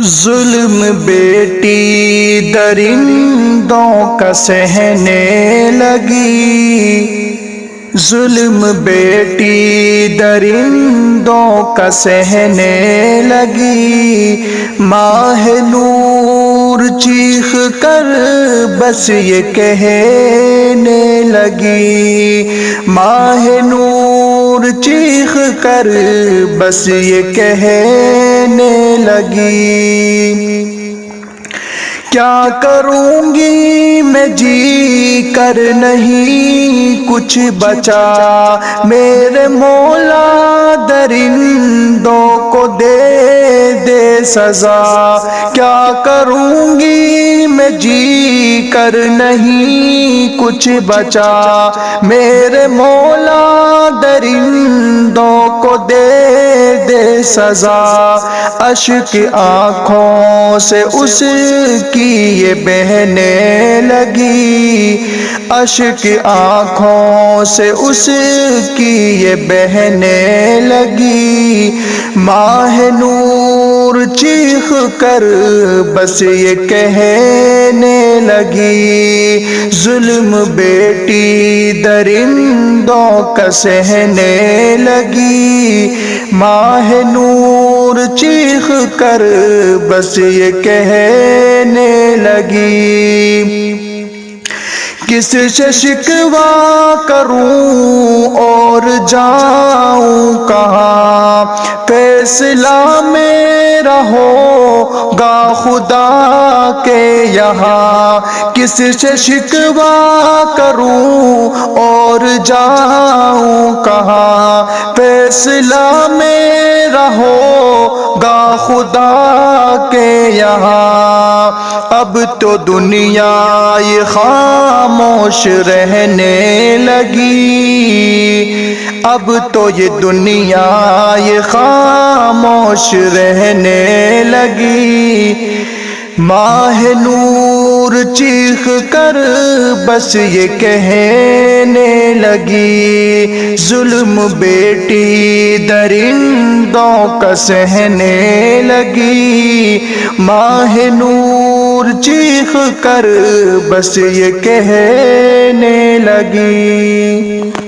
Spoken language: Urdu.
ظلم بیٹی درندوں کا سہنے لگی، ظلم بیٹی درندوں کا سہنے لگی، ماہ نور چیخ کر بس یہ کہنے لگی، ماہ نور چیخ کر بس یہ کہنے لگی، کیا کروں گی میں جی کر نہیں کچھ بچا، میرے مولا درندوں کو دے دے سزا، کیا کروں گی میں جی کر نہیں کچھ بچا، میرے مولا درندوں کو دے دے سزا، اشک آنکھوں سے اس کی یہ بہنے لگی، اشک آنکھوں سے اس کی یہ بہنے لگی، ماہ نور چیخ کر بس یہ کہنے لگی، ظلم بیٹی درندوں کا سہنے لگی، ماہ نور چیخ کر بس یہ کہنے لگی، کس سے شکوہ کروں اور جاؤں کہاں، فیصلہ میرا ہوگا خدا کے یہاں، کس سے شکوہ کروں اور جاؤں کہاں، فیصلہ میرا ہوگا خدا کے یہاں، اب تو دنیا یہ خاموش رہنے لگی، اب تو یہ دنیا یہ خاموش رہنے لگی، ماہ نور چیخ کر بس یہ کہنے لگی، ظلم بیٹی درندوں کا سہنے لگی، ماہ نور چیخ کر بس یہ کہنے لگی۔